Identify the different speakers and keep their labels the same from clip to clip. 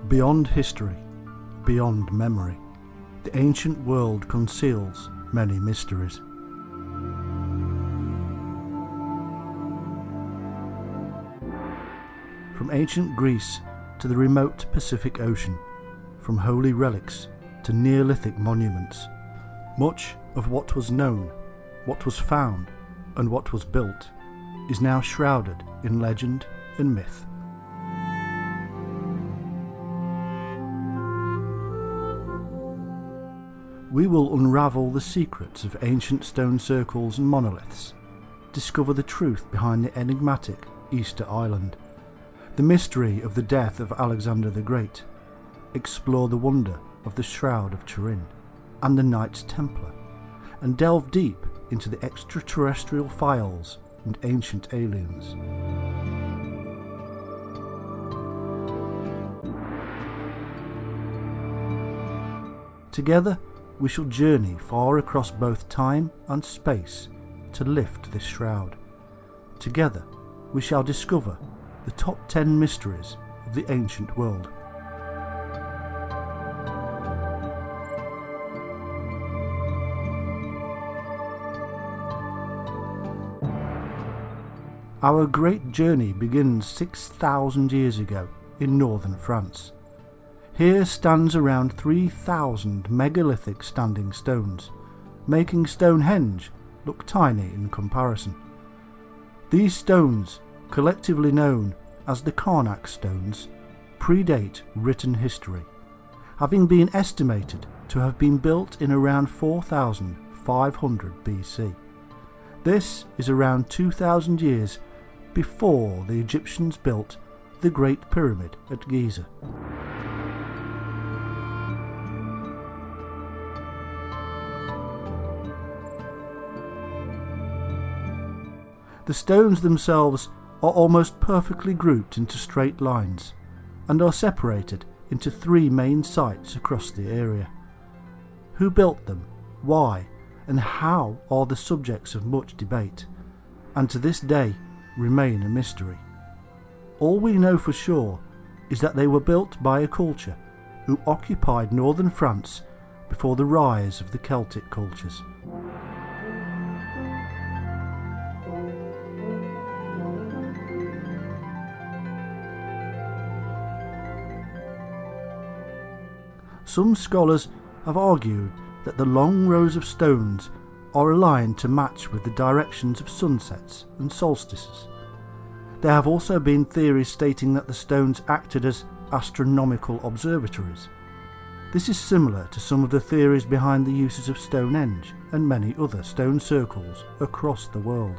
Speaker 1: Beyond history, beyond memory, the ancient world conceals many mysteries. From ancient Greece to the remote Pacific Ocean, from holy relics to Neolithic monuments, much of what was known, what was found, and what was built is now shrouded in legend and myth. We will unravel the secrets of ancient stone circles and monoliths, discover the truth behind the enigmatic Easter Island, the mystery of the death of Alexander the Great, explore the wonder of the Shroud of Turin and the Knights Templar, and delve deep into the extraterrestrial files and ancient aliens. Together, we shall journey far across both time and space to lift this shroud. Together, we shall discover the top 10 mysteries of the ancient world. Our great journey begins 6,000 years ago in northern France. Here stands around 3,000 megalithic standing stones, making Stonehenge look tiny in comparison. These stones, collectively known as the Karnak stones, predate written history, having been estimated to have been built in around 4,500 BC. This is around 2,000 years before the Egyptians built the Great Pyramid at Giza. The stones themselves are almost perfectly grouped into straight lines and are separated into 3 main sites across the area. Who built them, why, and how are the subjects of much debate, and to this day remain a mystery. All we know for sure is that they were built by a culture who occupied northern France before the rise of the Celtic cultures. Some scholars have argued that the long rows of stones are aligned to match with the directions of sunsets and solstices. There have also been theories stating that the stones acted as astronomical observatories. This is similar to some of the theories behind the uses of Stonehenge and many other stone circles across the world.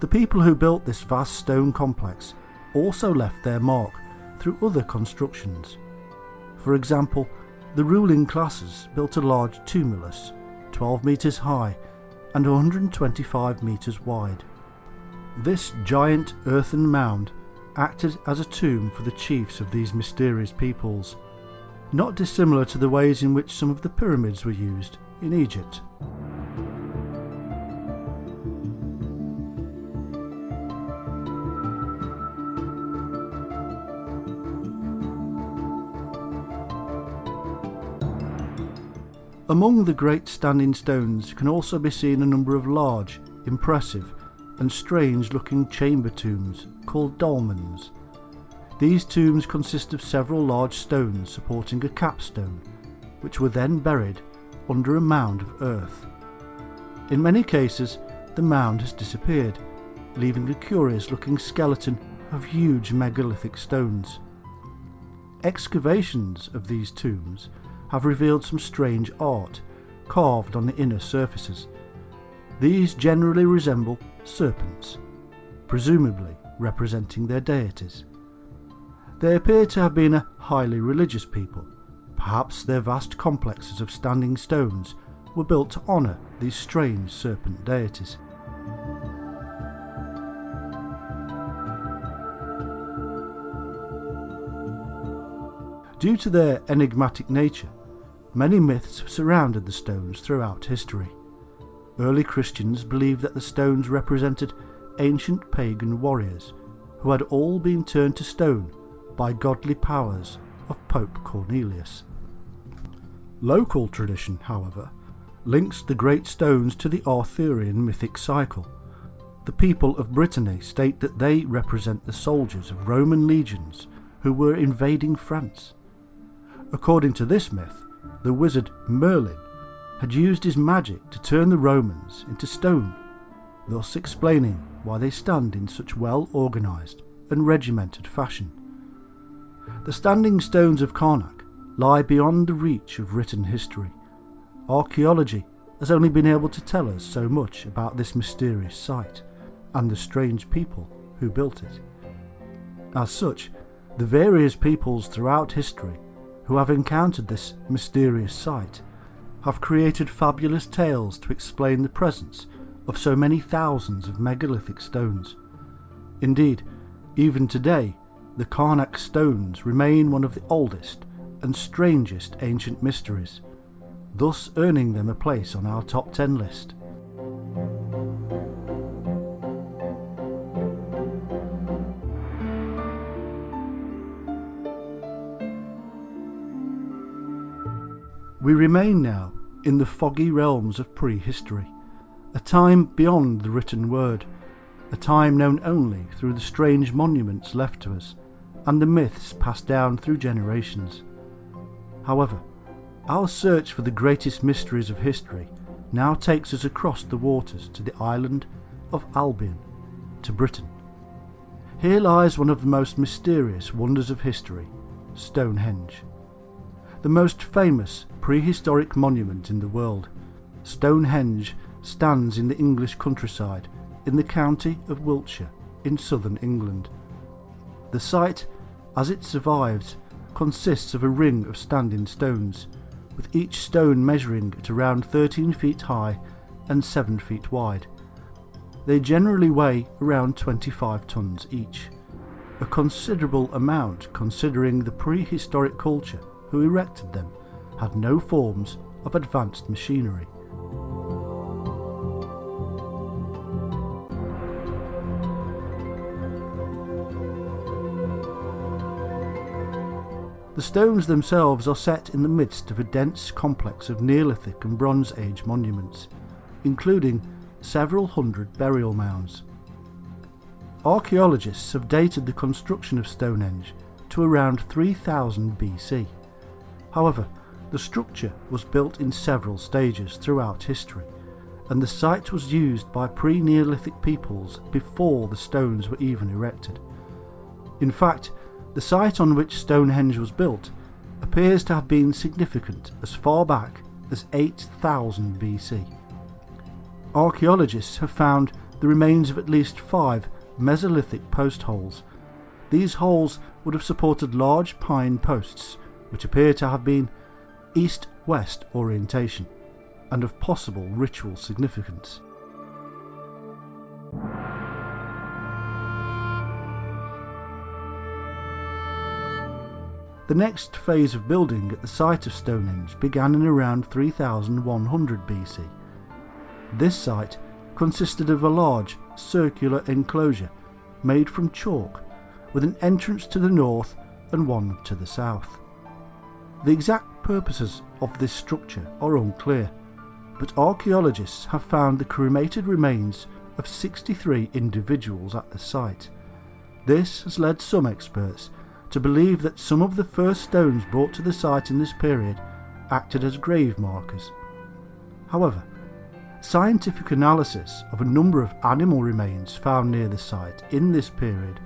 Speaker 1: The people who built this vast stone complex also left their mark through other constructions. For example, the ruling classes built a large tumulus, 12 metres high and 125 metres wide. This giant earthen mound acted as a tomb for the chiefs of these mysterious peoples, not dissimilar to the ways in which some of the pyramids were used in Egypt. Among the great standing stones can also be seen a number of large, impressive and strange-looking chamber tombs called dolmens. These tombs consist of several large stones supporting a capstone, which were then buried under a mound of earth. In many cases, the mound has disappeared, leaving a curious-looking skeleton of huge megalithic stones. Excavations of these tombs have revealed some strange art carved on the inner surfaces. These generally resemble serpents, presumably representing their deities. They appear to have been a highly religious people. Perhaps their vast complexes of standing stones were built to honour these strange serpent deities. Due to their enigmatic nature, many myths have surrounded the stones throughout history. Early Christians believed that the stones represented ancient pagan warriors who had all been turned to stone by godly powers of Pope Cornelius. Local tradition, however, links the great stones to the Arthurian mythic cycle. The people of Brittany state that they represent the soldiers of Roman legions who were invading France. According to this myth, the wizard Merlin had used his magic to turn the Romans into stone, thus explaining why they stand in such well-organised and regimented fashion. The standing stones of Carnac lie beyond the reach of written history. Archaeology has only been able to tell us so much about this mysterious site and the strange people who built it. As such, the various peoples throughout history who have encountered this mysterious site have created fabulous tales to explain the presence of so many thousands of megalithic stones. Indeed, even today, the Carnac stones remain one of the oldest and strangest ancient mysteries, thus earning them a place on our top 10 list. We remain now in the foggy realms of prehistory, a time beyond the written word, a time known only through the strange monuments left to us and the myths passed down through generations. However, our search for the greatest mysteries of history now takes us across the waters to the island of Albion, to Britain. Here lies one of the most mysterious wonders of history, Stonehenge. The most famous prehistoric monument in the world, Stonehenge stands in the English countryside in the county of Wiltshire in southern England. The site, as it survives, consists of a ring of standing stones, with each stone measuring at around 13 feet high and 7 feet wide. They generally weigh around 25 tons each, a considerable amount considering the prehistoric culture who erected them had no forms of advanced machinery. The stones themselves are set in the midst of a dense complex of Neolithic and Bronze Age monuments, including several hundred burial mounds. Archaeologists have dated the construction of Stonehenge to around 3000 BC. However, the structure was built in several stages throughout history, and the site was used by pre-Neolithic peoples before the stones were even erected. In fact, the site on which Stonehenge was built appears to have been significant as far back as 8000 BC. Archaeologists have found the remains of at least 5 Mesolithic post holes. These holes would have supported large pine posts, which appear to have been east-west orientation and of possible ritual significance. The next phase of building at the site of Stonehenge began in around 3100 BC. This site consisted of a large circular enclosure made from chalk, with an entrance to the north and one to the south. The exact purposes of this structure are unclear, but archaeologists have found the cremated remains of 63 individuals at the site. This has led some experts to believe that some of the first stones brought to the site in this period acted as grave markers. However, scientific analysis of a number of animal remains found near the site in this period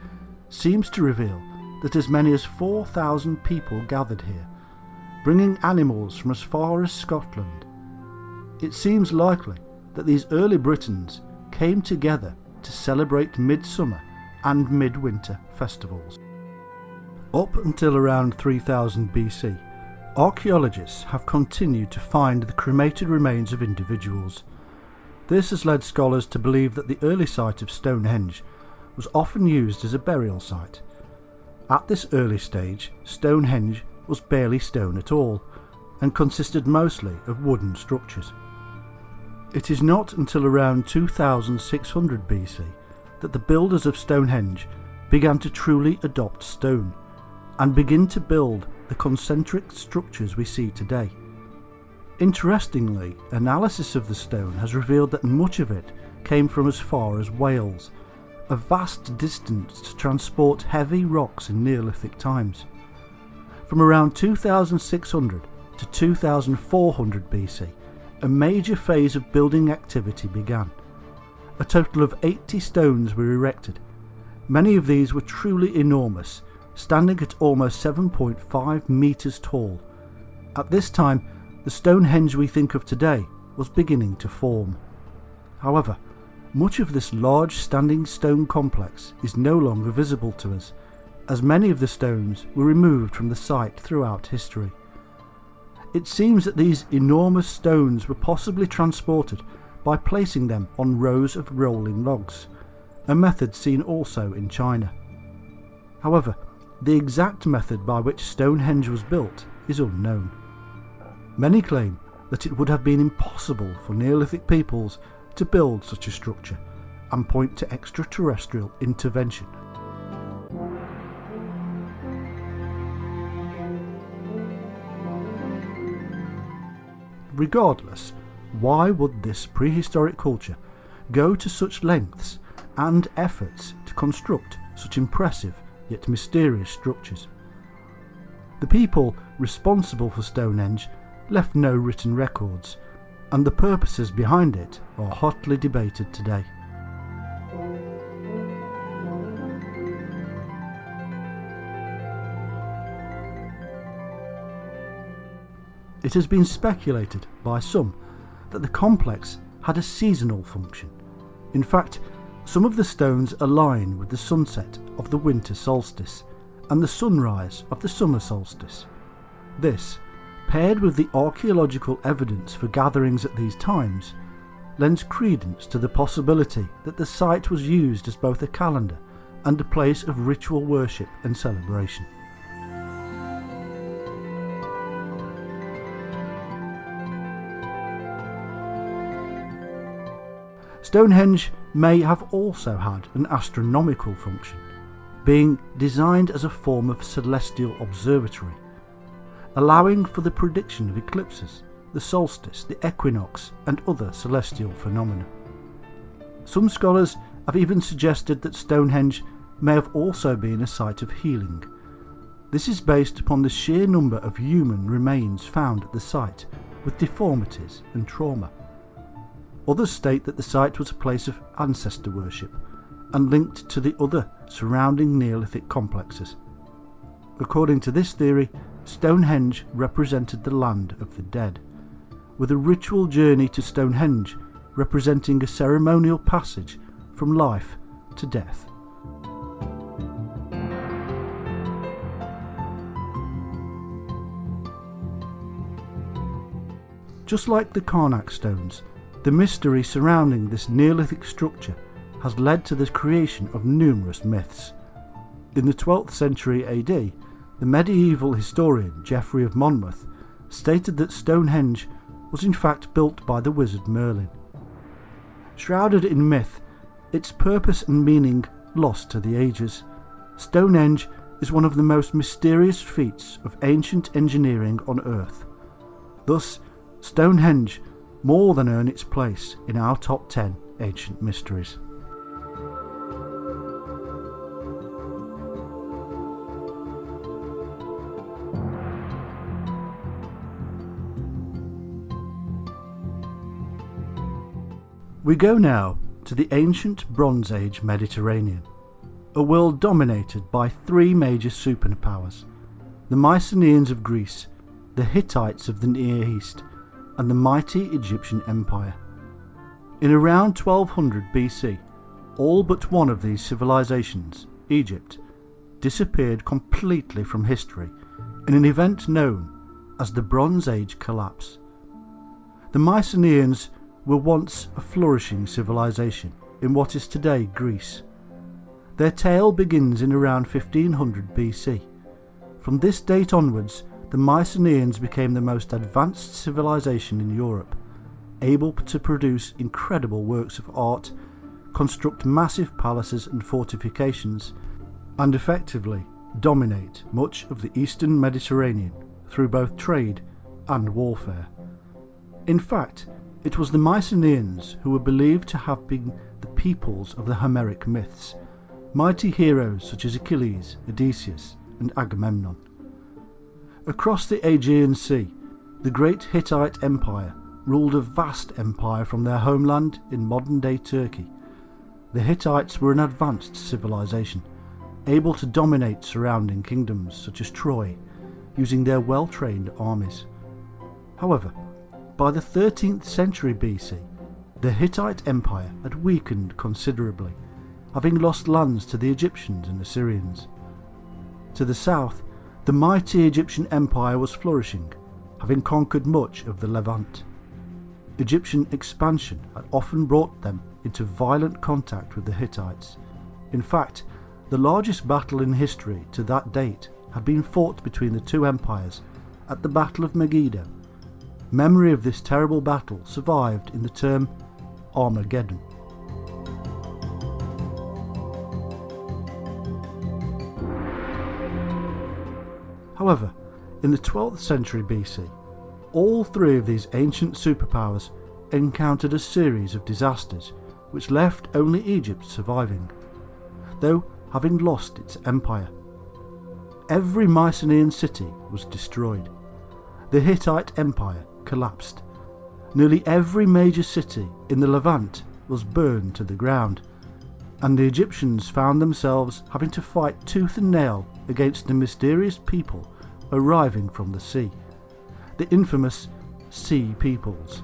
Speaker 1: seems to reveal that as many as 4,000 people gathered here, bringing animals from as far as Scotland. It seems likely that these early Britons came together to celebrate midsummer and midwinter festivals. Up until around 3000 BC, archaeologists have continued to find the cremated remains of individuals. This has led scholars to believe that the early site of Stonehenge was often used as a burial site. At this early stage, Stonehenge was barely stone at all, and consisted mostly of wooden structures. It is not until around 2600 BC that the builders of Stonehenge began to truly adopt stone, and begin to build the concentric structures we see today. Interestingly, analysis of the stone has revealed that much of it came from as far as Wales, a vast distance to transport heavy rocks in Neolithic times. From around 2600 to 2400 BC, a major phase of building activity began. A total of 80 stones were erected. Many of these were truly enormous, standing at almost 7.5 metres tall. At this time, the Stonehenge we think of today was beginning to form. However, much of this large standing stone complex is no longer visible to us, as many of the stones were removed from the site throughout history. It seems that these enormous stones were possibly transported by placing them on rows of rolling logs, a method seen also in China. However, the exact method by which Stonehenge was built is unknown. Many claim that it would have been impossible for Neolithic peoples to build such a structure, and point to extraterrestrial intervention. Regardless, why would this prehistoric culture go to such lengths and efforts to construct such impressive yet mysterious structures? The people responsible for Stonehenge left no written records, and the purposes behind it are hotly debated today. It has been speculated by some that the complex had a seasonal function. In fact, some of the stones align with the sunset of the winter solstice and the sunrise of the summer solstice. This, paired with the archaeological evidence for gatherings at these times, lends credence to the possibility that the site was used as both a calendar and a place of ritual worship and celebration. Stonehenge may have also had an astronomical function, being designed as a form of celestial observatory, allowing for the prediction of eclipses, the solstice, the equinox, and other celestial phenomena. Some scholars have even suggested that Stonehenge may have also been a site of healing. This is based upon the sheer number of human remains found at the site with deformities and trauma. Others state that the site was a place of ancestor worship and linked to the other surrounding Neolithic complexes. According to this theory, Stonehenge represented the land of the dead, with a ritual journey to Stonehenge representing a ceremonial passage from life to death. Just like the Karnak stones, the mystery surrounding this Neolithic structure has led to the creation of numerous myths. In the 12th century AD, the medieval historian Geoffrey of Monmouth stated that Stonehenge was in fact built by the wizard Merlin. Shrouded in myth, its purpose and meaning lost to the ages, Stonehenge is one of the most mysterious feats of ancient engineering on Earth. Thus, Stonehenge more than earn its place in our top 10 ancient mysteries. We go now to the ancient Bronze Age Mediterranean, a world dominated by three major superpowers: the Mycenaeans of Greece, the Hittites of the Near East, and the mighty Egyptian Empire. In around 1200 BC, all but one of these civilizations, Egypt, disappeared completely from history in an event known as the Bronze Age collapse. The Mycenaeans were once a flourishing civilization in what is today Greece. Their tale begins in around 1500 BC. From this date onwards, the Mycenaeans became the most advanced civilization in Europe, able to produce incredible works of art, construct massive palaces and fortifications, and effectively dominate much of the eastern Mediterranean through both trade and warfare. In fact, it was the Mycenaeans who were believed to have been the peoples of the Homeric myths, mighty heroes such as Achilles, Odysseus, and Agamemnon. Across the Aegean Sea, the great Hittite Empire ruled a vast empire from their homeland in modern-day Turkey. The Hittites were an advanced civilization, able to dominate surrounding kingdoms such as Troy, using their well-trained armies. However, by the 13th century BC, the Hittite Empire had weakened considerably, having lost lands to the Egyptians and Assyrians. To the south, the mighty Egyptian Empire was flourishing, having conquered much of the Levant. Egyptian expansion had often brought them into violent contact with the Hittites. In fact, the largest battle in history to that date had been fought between the two empires at the Battle of Megiddo. Memory of this terrible battle survived in the term Armageddon. However, in the 12th century BC, all three of these ancient superpowers encountered a series of disasters which left only Egypt surviving, though having lost its empire. Every Mycenaean city was destroyed. The Hittite Empire collapsed. Nearly every major city in the Levant was burned to the ground, and the Egyptians found themselves having to fight tooth and nail against the mysterious people arriving from the sea, the infamous Sea Peoples.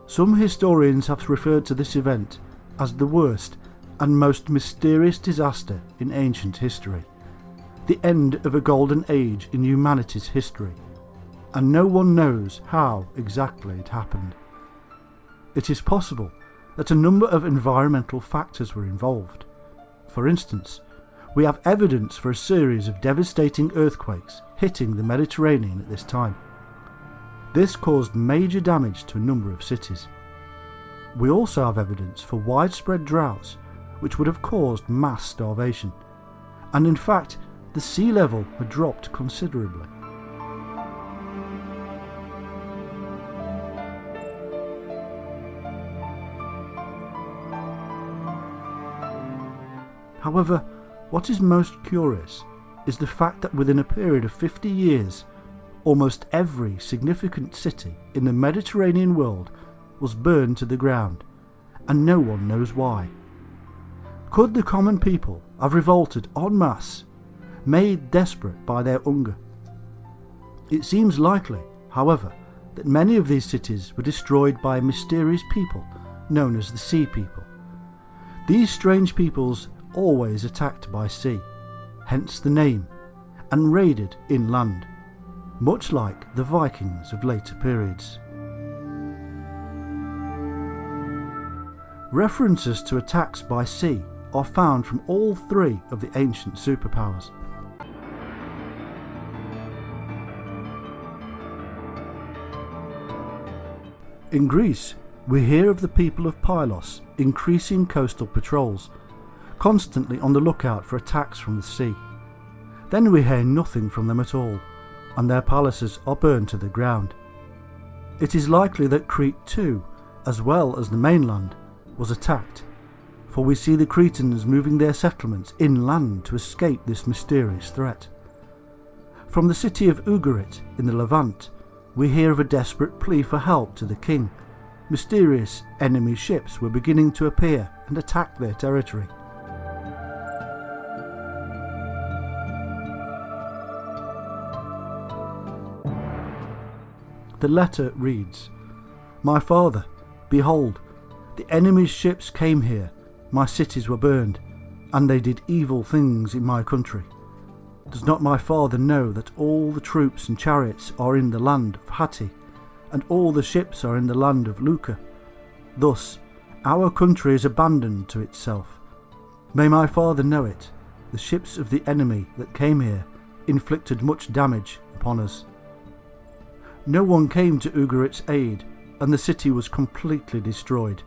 Speaker 1: Some historians have referred to this event as the worst and most mysterious disaster in ancient history, the end of a golden age in humanity's history, and no one knows how exactly it happened. It is possible that a number of environmental factors were involved. For instance, we have evidence for a series of devastating earthquakes hitting the Mediterranean at this time. This caused major damage to a number of cities. We also have evidence for widespread droughts which would have caused mass starvation, and in fact the sea level had dropped considerably. However, what is most curious is the fact that within a period of 50 years, almost every significant city in the Mediterranean world was burned to the ground, and no one knows why. Could the common people have revolted en masse, made desperate by their hunger? It seems likely, however, that many of these cities were destroyed by mysterious people known as the Sea People. These strange peoples always attacked by sea, hence the name, and raided inland, much like the Vikings of later periods. References to attacks by sea are found from all three of the ancient superpowers. In Greece, we hear of the people of Pylos increasing coastal patrols, constantly on the lookout for attacks from the sea. Then we hear nothing from them at all, and their palaces are burned to the ground. It is likely that Crete too, as well as the mainland, was attacked, for we see the Cretans moving their settlements inland to escape this mysterious threat. From the city of Ugarit in the Levant, we hear of a desperate plea for help to the king. Mysterious enemy ships were beginning to appear and attack their territory. The letter reads, "My father, behold, the enemy's ships came here, my cities were burned, and they did evil things in my country. Does not my father know that all the troops and chariots are in the land of Hatti, and all the ships are in the land of Luca? Thus, our country is abandoned to itself. May my father know it, the ships of the enemy that came here inflicted much damage upon us." No one came to Ugarit's aid, and the city was completely destroyed.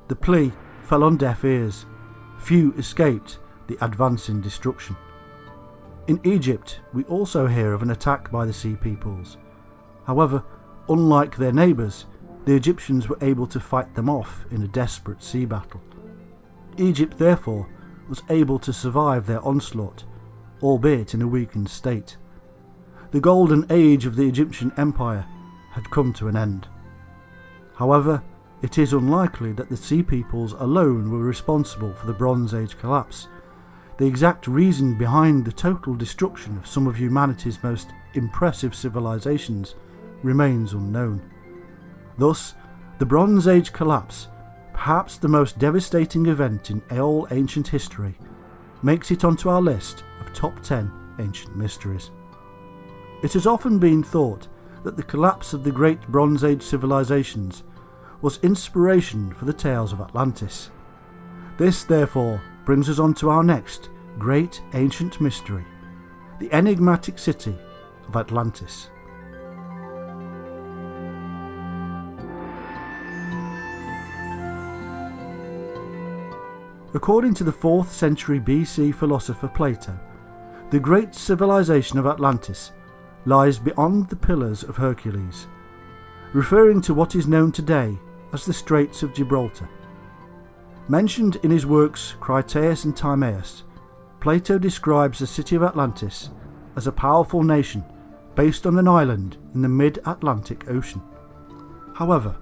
Speaker 1: The plea fell on deaf ears. Few escaped the advancing destruction. In Egypt, we also hear of an attack by the Sea Peoples. However, unlike their neighbours, the Egyptians were able to fight them off in a desperate sea battle. Egypt, therefore, was able to survive their onslaught, albeit in a weakened state. The golden age of the Egyptian Empire had come to an end. However, it is unlikely that the Sea Peoples alone were responsible for the Bronze Age collapse. The exact reason behind the total destruction of some of humanity's most impressive civilizations remains unknown. Thus, the Bronze Age collapse, perhaps the most devastating event in all ancient history, makes it onto our list of top 10 ancient mysteries. It has often been thought that the collapse of the great Bronze Age civilizations was inspiration for the tales of Atlantis. This, therefore, brings us on to our next great ancient mystery, the enigmatic city of Atlantis. According to the 4th century BC philosopher Plato, the great civilization of Atlantis lies beyond the Pillars of Hercules, referring to what is known today as the Straits of Gibraltar. Mentioned in his works Critias and Timaeus, Plato describes the city of Atlantis as a powerful nation based on an island in the mid-Atlantic Ocean. However,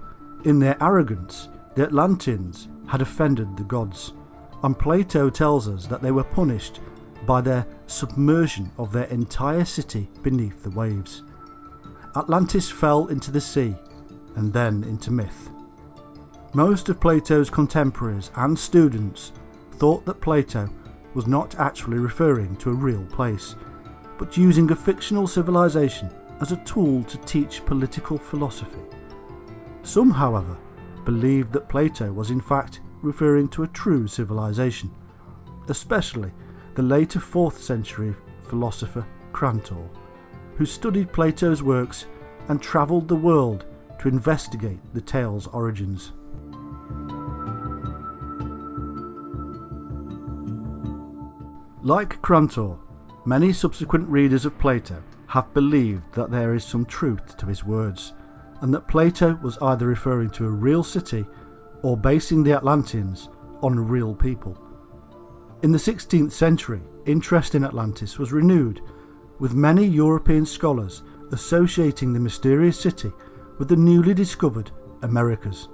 Speaker 1: in their arrogance, the Atlanteans had offended the gods, and Plato tells us that they were punished by their submersion of their entire city beneath the waves. Atlantis fell into the sea and then into myth. Most of Plato's contemporaries and students thought that Plato was not actually referring to a real place, but using a fictional civilization as a tool to teach political philosophy. Some, however, believed that Plato was in fact referring to a true civilization, especially the later 4th century philosopher Croyle, who studied Plato's works and travelled the world to investigate the tale's origins. Like Croyle, many subsequent readers of Plato have believed that there is some truth to his words, and that Plato was either referring to a real city or basing the Atlanteans on real people. In the 16th century, interest in Atlantis was renewed, with many European scholars associating the mysterious city with the newly discovered Americas.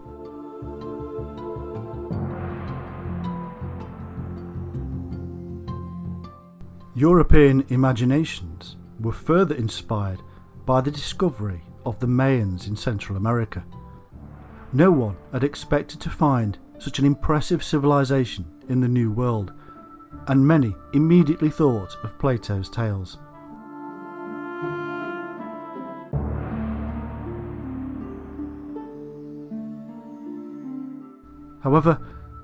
Speaker 1: European imaginations were further inspired by the discovery of the Mayans in Central America. No one had expected to find such an impressive civilization in the New World, and many immediately thought of Plato's tales. However,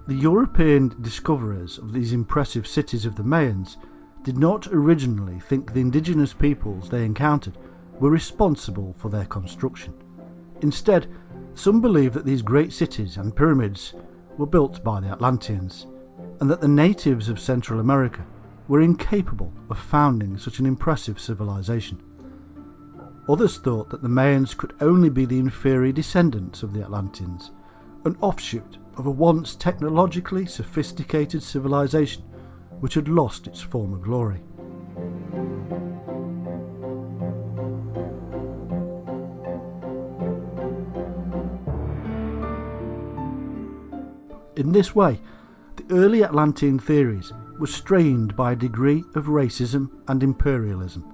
Speaker 1: the European discoverers of these impressive cities of the Mayans did not originally think the indigenous peoples they encountered were responsible for their construction. Instead, some believed that these great cities and pyramids were built by the Atlanteans, and that the natives of Central America were incapable of founding such an impressive civilization. Others thought that the Mayans could only be the inferior descendants of the Atlanteans, an offshoot of a once technologically sophisticated civilization which had lost its former glory. In this way, the early Atlantean theories were strained by a degree of racism and imperialism.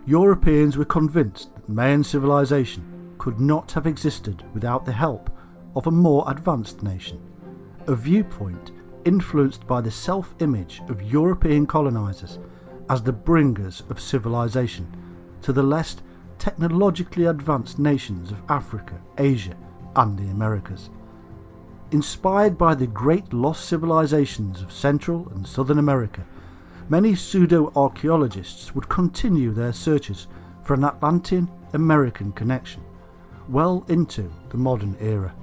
Speaker 1: Europeans were convinced that Mayan civilization could not have existed without the help of a more advanced nation, a viewpoint influenced by the self-image of European colonizers as the bringers of civilization to the less technologically advanced nations of Africa, Asia, and the Americas. Inspired by the great lost civilizations of Central and Southern America, many pseudo-archaeologists would continue their searches for an Atlantean-American connection, well into the modern era.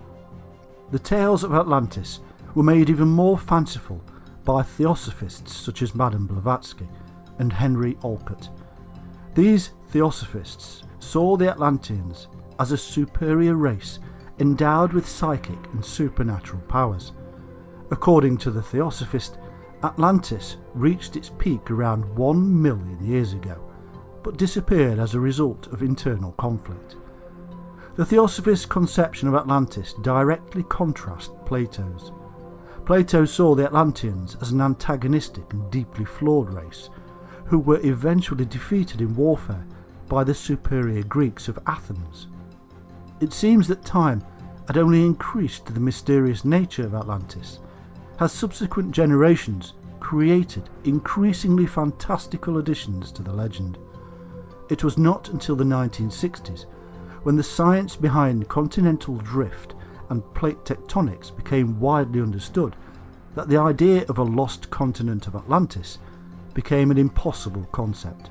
Speaker 1: The tales of Atlantis were made even more fanciful by theosophists such as Madame Blavatsky and Henry Olcott. These theosophists saw the Atlanteans as a superior race endowed with psychic and supernatural powers. According to the theosophist, Atlantis reached its peak around 1 million years ago, but disappeared as a result of internal conflict. The theosophist's conception of Atlantis directly contrasts Plato's. Plato saw the Atlanteans as an antagonistic and deeply flawed race, who were eventually defeated in warfare by the superior Greeks of Athens. It seems that time had only increased the mysterious nature of Atlantis, as subsequent generations created increasingly fantastical additions to the legend. It was not until the 1960s, when the science behind continental drift and plate tectonics became widely understood, that the idea of a lost continent of Atlantis became an impossible concept.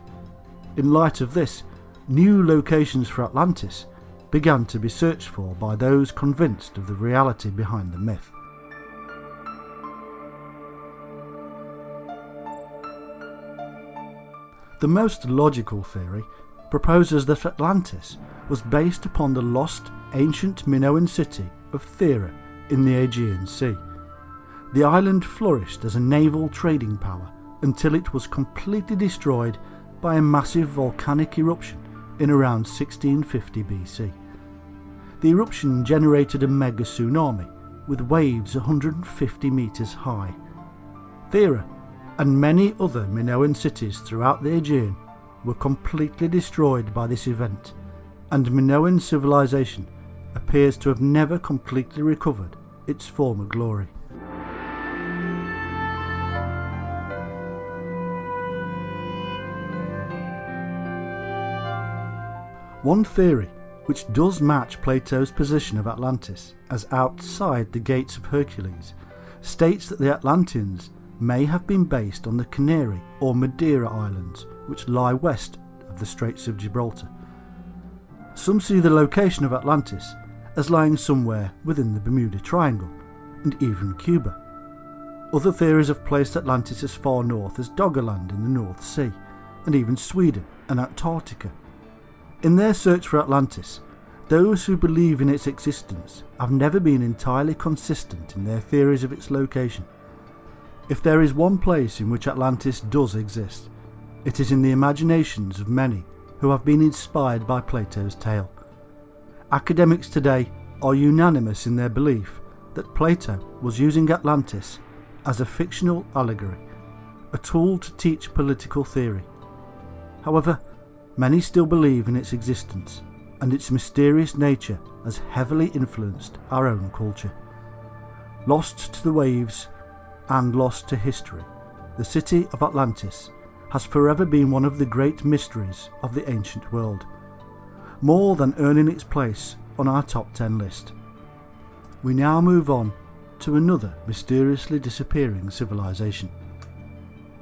Speaker 1: In light of this, new locations for Atlantis began to be searched for by those convinced of the reality behind the myth. The most logical theory proposes that Atlantis was based upon the lost ancient Minoan city of Thera in the Aegean Sea. The island flourished as a naval trading power until it was completely destroyed by a massive volcanic eruption in around 1650 BC. The eruption generated a mega tsunami with waves 150 metres high. Thera and many other Minoan cities throughout the Aegean were completely destroyed by this event, and Minoan civilization appears to have never completely recovered its former glory. One theory, which does match Plato's position of Atlantis as outside the gates of Hercules, states that the Atlanteans may have been based on the Canary or Madeira Islands, which lie west of the Straits of Gibraltar. Some see the location of Atlantis as lying somewhere within the Bermuda Triangle, and even Cuba. Other theories have placed Atlantis as far north as Doggerland in the North Sea, and even Sweden and Antarctica. In their search for Atlantis, those who believe in its existence have never been entirely consistent in their theories of its location. If there is one place in which Atlantis does exist, it is in the imaginations of many who have been inspired by Plato's tale. Academics today are unanimous in their belief that Plato was using Atlantis as a fictional allegory, a tool to teach political theory. However, many still believe in its existence, and its mysterious nature has heavily influenced our own culture. Lost to the waves and lost to history, the city of Atlantis has forever been one of the great mysteries of the ancient world, more than earning its place on our top 10 list. We now move on to another mysteriously disappearing civilization.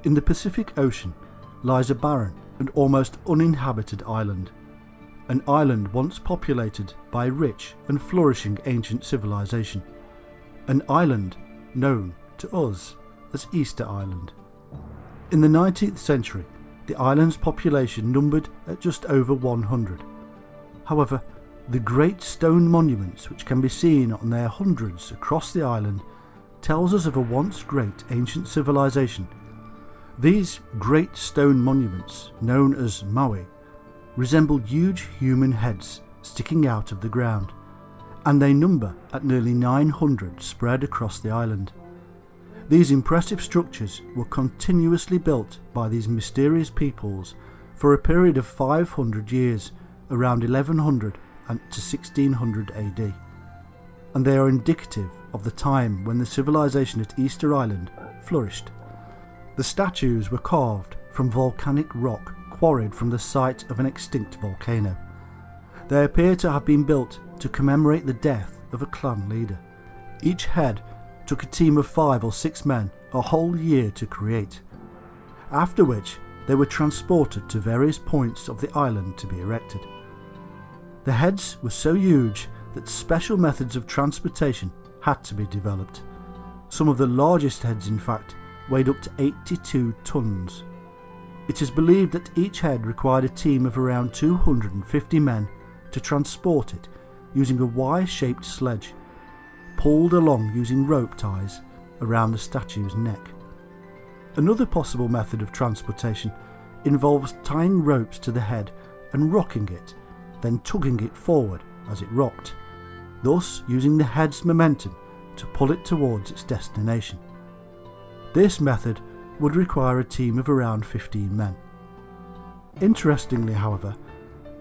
Speaker 1: In the Pacific Ocean lies a barren and almost uninhabited island, an island once populated by a rich and flourishing ancient civilization, an island known to us as Easter Island. In the 19th century, the island's population numbered at just over 100. However, the great stone monuments which can be seen on their hundreds across the island tells us of a once great ancient civilization. These great stone monuments, known as moai, resemble huge human heads sticking out of the ground, and they number at nearly 900 spread across the island. These impressive structures were continuously built by these mysterious peoples for a period of 500 years, around 1100 and to 1600 AD, and they are indicative of the time when the civilization at Easter Island flourished. The statues were carved from volcanic rock quarried from the site of an extinct volcano. They appear to have been built to commemorate the death of a clan leader. Each head took a team of 5 or 6 men a whole year to create, after which they were transported to various points of the island to be erected. The heads were so huge that special methods of transportation had to be developed. Some of the largest heads, in fact, weighed up to 82 tons. It is believed that each head required a team of around 250 men to transport it using a Y-shaped sledge, pulled along using rope ties around the statue's neck. Another possible method of transportation involves tying ropes to the head and rocking it, then tugging it forward as it rocked, thus using the head's momentum to pull it towards its destination. This method would require a team of around 15 men. Interestingly, however,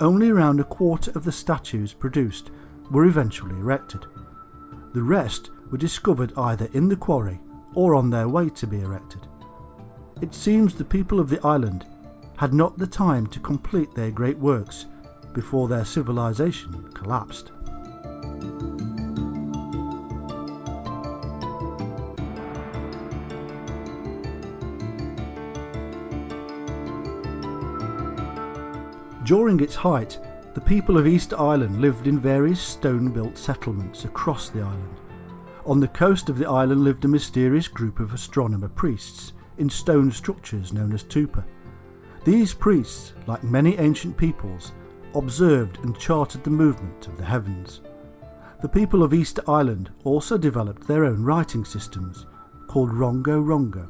Speaker 1: only around a quarter of the statues produced were eventually erected. The rest were discovered either in the quarry or on their way to be erected. It seems the people of the island had not the time to complete their great works before their civilization collapsed. During its height, the people of Easter Island lived in various stone-built settlements across the island. On the coast of the island lived a mysterious group of astronomer priests in stone structures known as tupa. These priests, like many ancient peoples, observed and charted the movement of the heavens. The people of Easter Island also developed their own writing systems, called Rongo Rongo.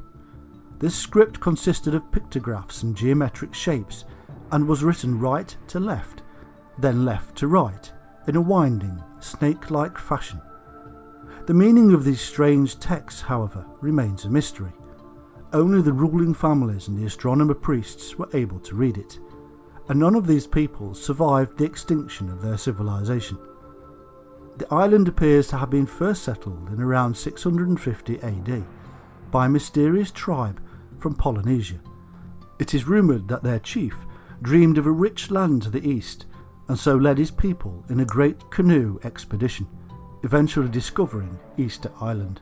Speaker 1: This script consisted of pictographs and geometric shapes and was written right to left, then left to right, in a winding, snake-like fashion. The meaning of these strange texts, however, remains a mystery. Only the ruling families and the astronomer priests were able to read it, and none of these peoples survived the extinction of their civilization. The island appears to have been first settled in around 650 AD by a mysterious tribe from Polynesia. It is rumoured that their chief dreamed of a rich land to the east and so led his people in a great canoe expedition, eventually discovering Easter Island.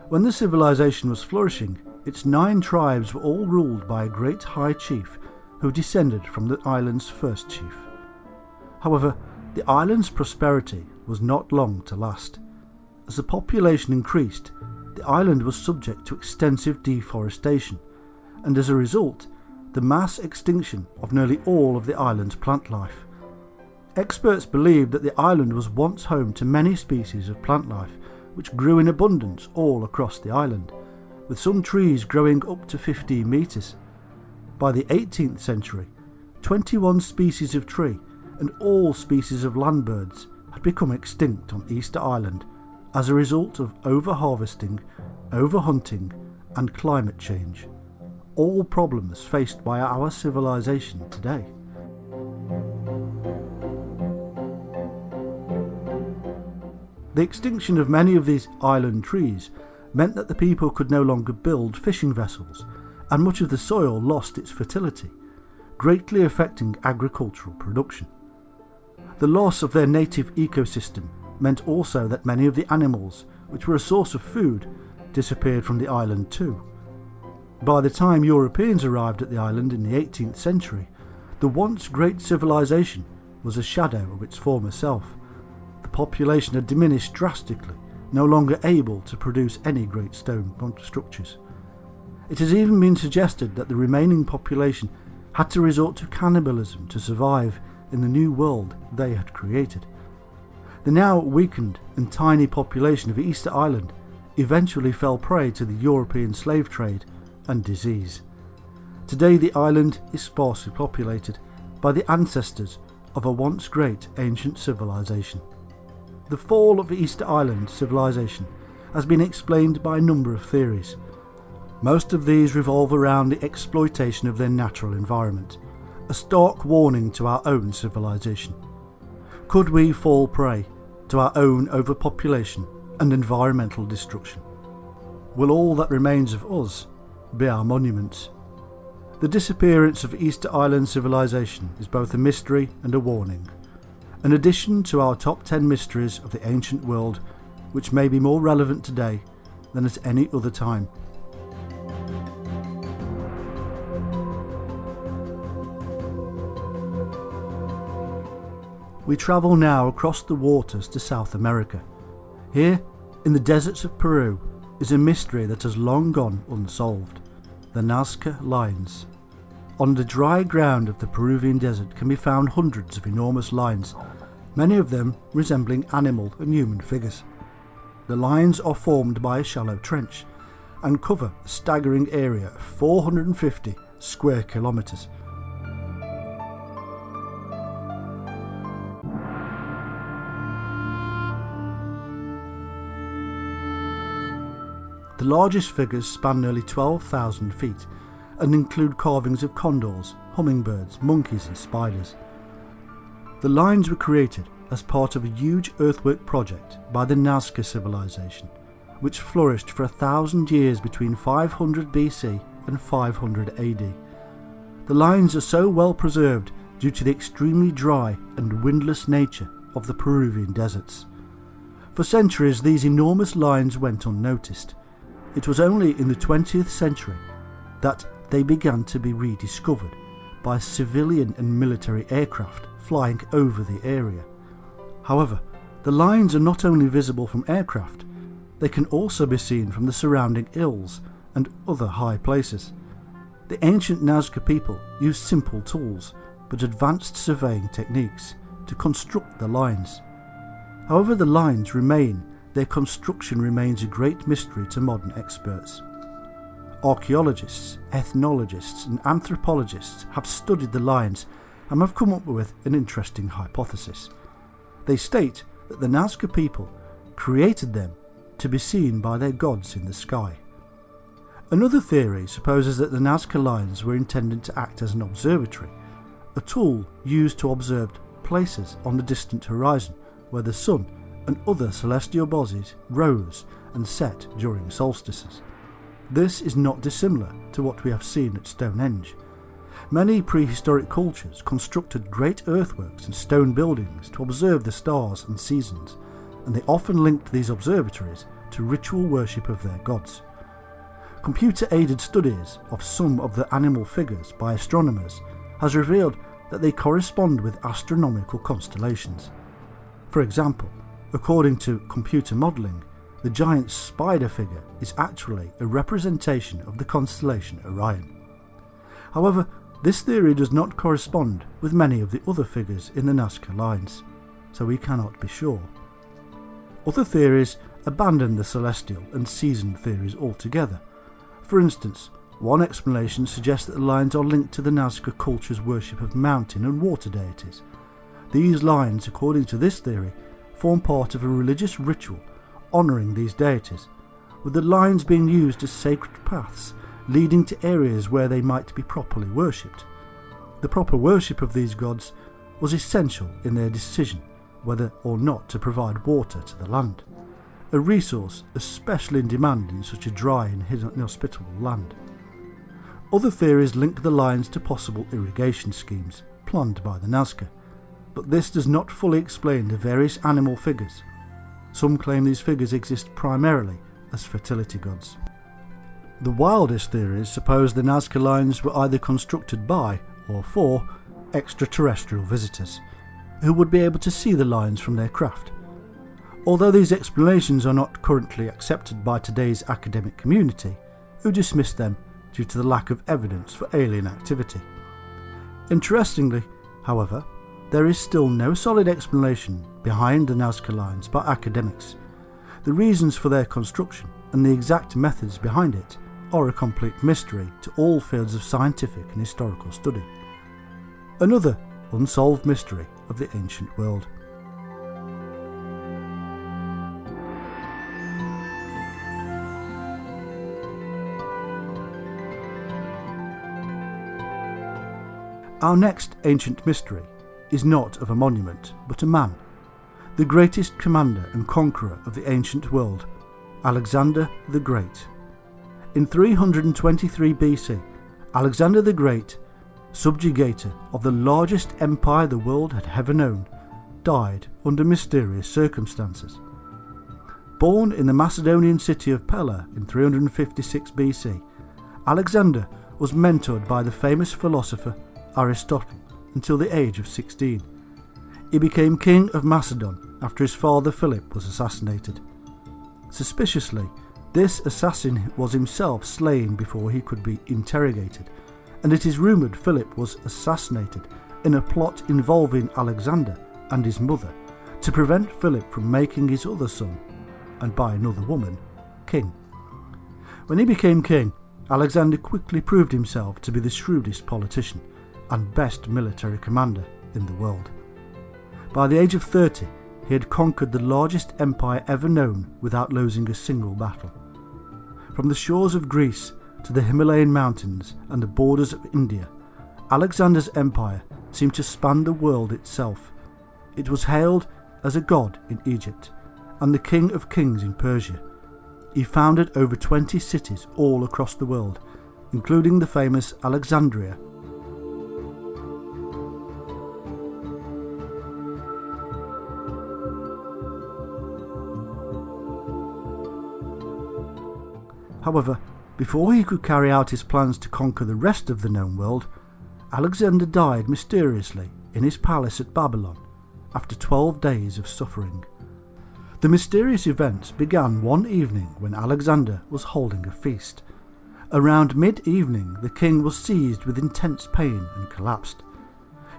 Speaker 1: When the civilization was flourishing, its 9 tribes were all ruled by a great high chief who descended from the island's first chief. However, the island's prosperity was not long to last. As the population increased, the island was subject to extensive deforestation, and as a result, the mass extinction of nearly all of the island's plant life. Experts believe that the island was once home to many species of plant life which grew in abundance all across the island, with some trees growing up to 15 metres. By the 18th century, 21 species of tree and all species of land birds had become extinct on Easter Island as a result of over-harvesting, over-hunting and climate change. All problems faced by our civilization today. The extinction of many of these island trees meant that the people could no longer build fishing vessels, and much of the soil lost its fertility, greatly affecting agricultural production. The loss of their native ecosystem meant also that many of the animals, which were a source of food, disappeared from the island too. By the time Europeans arrived at the island in the 18th century, the once great civilization was a shadow of its former self. The population had diminished drastically, no longer able to produce any great stone structures. It has even been suggested that the remaining population had to resort to cannibalism to survive in the new world they had created. The now weakened and tiny population of Easter Island eventually fell prey to the European slave trade and disease. Today the island is sparsely populated by the ancestors of a once great ancient civilization. The fall of the Easter Island civilization has been explained by a number of theories. Most of these revolve around the exploitation of their natural environment, a stark warning to our own civilization. Could we fall prey to our own overpopulation and environmental destruction? Will all that remains of us be our monuments? The disappearance of Easter Island civilization is both a mystery and a warning, an addition to our top 10 mysteries of the ancient world, which may be more relevant today than at any other time. We travel now across the waters to South America. Here, in the deserts of Peru, is a mystery that has long gone unsolved: the Nazca lines. On the dry ground of the Peruvian desert can be found hundreds of enormous lines, many of them resembling animal and human figures. The lines are formed by a shallow trench and cover a staggering area of 450 square kilometres. The largest figures span nearly 12,000 feet and include carvings of condors, hummingbirds, monkeys and spiders. The lines were created as part of a huge earthwork project by the Nazca civilization, which flourished for 1,000 years between 500 BC and 500 AD. The lines are so well preserved due to the extremely dry and windless nature of the Peruvian deserts. For centuries these enormous lines went unnoticed. It was only in the 20th century that they began to be rediscovered by civilian and military aircraft flying over the area. However, the lines are not only visible from aircraft, they can also be seen from the surrounding hills and other high places. The ancient Nazca people used simple tools but advanced surveying techniques to construct the lines. However the lines remain, their construction remains a great mystery to modern experts. Archaeologists, ethnologists and anthropologists have studied the lines and have come up with an interesting hypothesis. They state that the Nazca people created them to be seen by their gods in the sky. Another theory supposes that the Nazca lines were intended to act as an observatory, a tool used to observe places on the distant horizon where the sun and other celestial bodies rose and set during solstices. This is not dissimilar to what we have seen at Stonehenge. Many prehistoric cultures constructed great earthworks and stone buildings to observe the stars and seasons, and they often linked these observatories to ritual worship of their gods. Computer-aided studies of some of the animal figures by astronomers has revealed that they correspond with astronomical constellations. For example, according to computer modelling, the giant spider figure is actually a representation of the constellation Orion. However, this theory does not correspond with many of the other figures in the Nazca lines, so we cannot be sure. Other theories abandon the celestial and season theories altogether. For instance, one explanation suggests that the lines are linked to the Nazca culture's worship of mountain and water deities. These lines, according to this theory, form part of a religious ritual honouring these deities, with the lines being used as sacred paths leading to areas where they might be properly worshipped. The proper worship of these gods was essential in their decision whether or not to provide water to the land, a resource especially in demand in such a dry and inhospitable land. Other theories link the lines to possible irrigation schemes planned by the Nazca, but this does not fully explain the various animal figures. Some claim these figures exist primarily as fertility gods. The wildest theories suppose the Nazca lines were either constructed by, or for, extraterrestrial visitors, who would be able to see the lines from their craft. Although these explanations are not currently accepted by today's academic community, who dismiss them due to the lack of evidence for alien activity. Interestingly, however, there is still no solid explanation behind the Nazca lines by academics. The reasons for their construction and the exact methods behind it are a complete mystery to all fields of scientific and historical study. Another unsolved mystery of the ancient world. Our next ancient mystery is not of a monument, but a man, the greatest commander and conqueror of the ancient world, Alexander the Great. In 323 BC, Alexander the Great, subjugator of the largest empire the world had ever known, died under mysterious circumstances. Born in the Macedonian city of Pella in 356 BC, Alexander was mentored by the famous philosopher Aristotle until the age of 16. He became king of Macedon after his father Philip was assassinated. Suspiciously, this assassin was himself slain before he could be interrogated, and it is rumoured Philip was assassinated in a plot involving Alexander and his mother to prevent Philip from making his other son, and by another woman, king. When he became king, Alexander quickly proved himself to be the shrewdest politician and best military commander in the world. By the age of 30, he had conquered the largest empire ever known without losing a single battle. From the shores of Greece to the Himalayan mountains and the borders of India, Alexander's empire seemed to span the world itself. It was hailed as a god in Egypt and the king of kings in Persia. He founded over 20 cities all across the world, including the famous Alexandria. However, before he could carry out his plans to conquer the rest of the known world, Alexander died mysteriously in his palace at Babylon after 12 days of suffering. The mysterious events began one evening when Alexander was holding a feast. Around mid-evening, the king was seized with intense pain and collapsed.